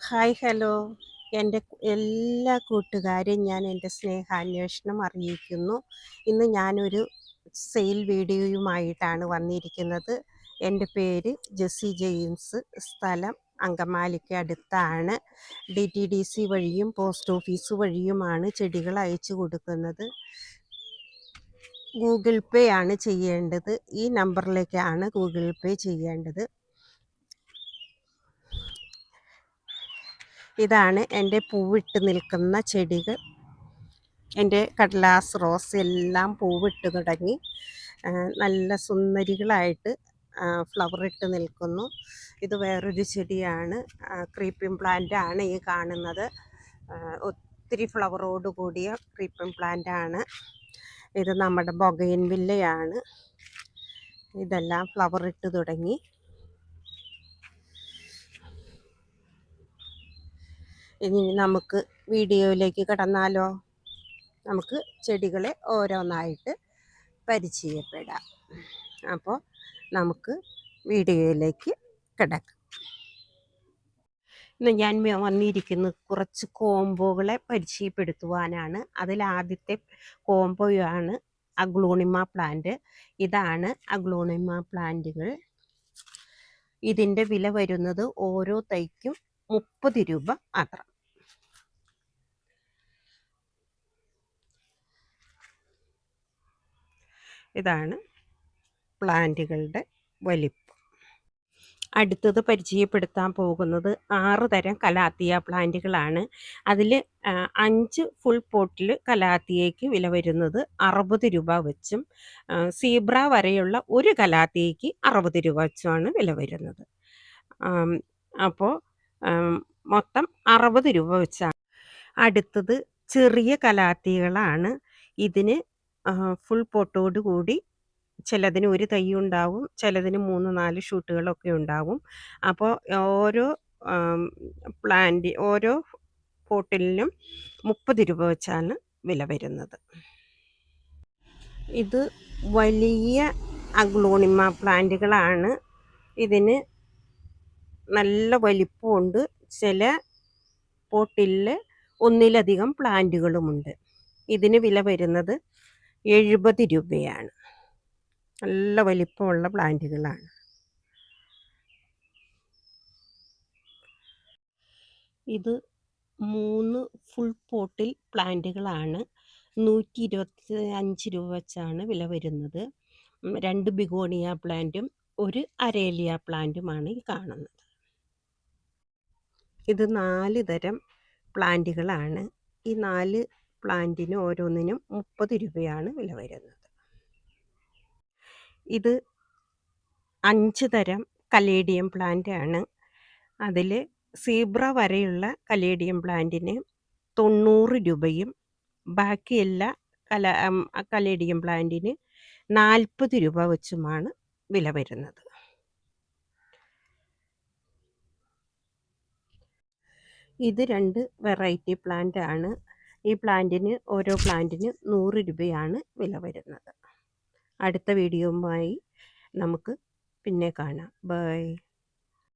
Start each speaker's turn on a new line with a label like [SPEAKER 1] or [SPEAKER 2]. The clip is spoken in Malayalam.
[SPEAKER 1] Hi hello. എൻ്റെ എല്ലാ കൂട്ടുകാരെയും ഞാൻ എൻ്റെ സ്നേഹാന്വേഷണം അറിയിക്കുന്നു. ഇന്ന് ഞാനൊരു സെയിൽ വീഡിയോയുമായിട്ടാണ് വന്നിരിക്കുന്നത്. എൻ്റെ പേര് ജെസ്സി ജെയിംസ്, സ്ഥലം അങ്കമാലിക്ക് അടുത്താണ്. DTDC വഴിയും പോസ്റ്റ് ഓഫീസ് വഴിയുമാണ് ചെടികൾ അയച്ചു കൊടുക്കുന്നത്. ഗൂഗിൾ പേ ആണ് ചെയ്യേണ്ടത്. ഈ നമ്പറിലേക്കാണ് ഗൂഗിൾ പേ ചെയ്യേണ്ടത്. ഇതാണ് എൻ്റെ പൂവിട്ട് നിൽക്കുന്ന ചെടികൾ. എൻ്റെ കടലാസ് റോസ് എല്ലാം പൂവിട്ട് തുടങ്ങി, നല്ല സുന്ദരികളായിട്ട് ഫ്ലവർ ഇട്ട് നിൽക്കുന്നു. ഇത് വേറൊരു ചെടിയാണ്, ക്രീപ്പിംഗ് പ്ലാന്റ് ആണ് ഈ കാണുന്നത്. ഒത്തിരി ഫ്ലവറോട് കൂടിയ ക്രീപ്പിംഗ് പ്ലാന്റ് ആണ് ഇത്. നമ്മുടെ ബൊഗൈൻവില്ലയാണ്. ഇതെല്ലാം ഫ്ലവർ ഇട്ട് തുടങ്ങി. ഇനി നമുക്ക് വീഡിയോയിലേക്ക് കടന്നാലോ? നമുക്ക് ചെടികളെ ഓരോന്നായിട്ട് പരിചയപ്പെടാം. അപ്പോൾ നമുക്ക് വീഡിയോയിലേക്ക് കിടക്കാം. ഇന്ന് ഞാൻ വന്നിരിക്കുന്നത് കുറച്ച് കോംബോകളെ പരിചയപ്പെടുത്തുവാനാണ്. അതിലാദ്യത്തെ കോംബോയാണ് അഗ്ലോണിമ പ്ലാന്റ്. ഇതാണ് അഗ്ലോണിമ പ്ലാന്റുകൾ. ഇതിൻ്റെ വില വരുന്നത് ഓരോ തൈക്കും 30 രൂപ മാത്രം. ഇതാണ് പ്ലാന്റുകളുടെ വലിപ്പം. അടുത്തത് പരിചയപ്പെടുത്താൻ പോകുന്നത് 6 തരം കലാത്തിയ പ്ലാന്റുകളാണ്. അതിൽ 5 ഫുൾ പോട്ടിൽ കലാത്തിയയ്ക്ക് വില വരുന്നത് 60 രൂപ വെച്ചും, സീബ്ര വരെയുള്ള ഒരു കലാത്തിയയ്ക്ക് 60 രൂപ വെച്ചുമാണ് വില വരുന്നത്. അപ്പോൾ മൊത്തം 60 രൂപ വെച്ചാണ്. അടുത്തത് ചെറിയ കലാത്തികളാണ്. ഇതിന് ഫുൾ പോട്ടോട് കൂടി ചിലതിന് ഒരു തൈ ഉണ്ടാവും, ചിലതിന് 3-4 ഷൂട്ടുകളൊക്കെ ഉണ്ടാവും. അപ്പോൾ ഓരോ പോട്ടിലിനും 30 രൂപ വെച്ചാണ് വില വരുന്നത്. ഇത് വലിയ അഗ്ലോണിമ പ്ലാന്റുകളാണ്. ഇതിന് നല്ല വലിപ്പമുണ്ട്. ചില പോട്ടിൽ ഒന്നിലധികം പ്ലാന്റുകളുമുണ്ട്. ഇതിന് വില വരുന്നത് 70 രൂപയാണ്. നല്ല വലിപ്പമുള്ള പ്ലാന്റുകളാണ്. ഇത് 3 ഫുൾ പോട്ടിൽ പ്ലാന്റുകളാണ്. 125 രൂപ വെച്ചാണ് വില വരുന്നത്. 2 ബിഗോണിയ പ്ലാന്റും 1 അരേലിയ പ്ലാന്റുമാണ് ഈ കാണുന്നത്. ഇത് 4 തരം പ്ലാന്റുകളാണ്. ഈ 4 പ്ലാന്റിന് ഓരോന്നിനും 30 രൂപയാണ് വില വരുന്നത്. ഇത് 5 തരം കലേഡിയം പ്ലാന്റ് ആണ്. അതിൽ സീബ്ര വരെയുള്ള കലേഡിയം പ്ലാന്റിന് 90 രൂപയും ബാക്കിയെല്ലാ കലേഡിയം പ്ലാന്റിന് 40 രൂപ വെച്ചുമാണ് വില വരുന്നത്. ഇത് 2 വെറൈറ്റി പ്ലാന്റ് ആണ്. ഈ ഓരോ പ്ലാന്റിന് 100 രൂപയാണ് വില വരുന്നത്. അടുത്ത വീഡിയോയുമായി നമുക്ക് പിന്നെ കാണാം. ബൈ.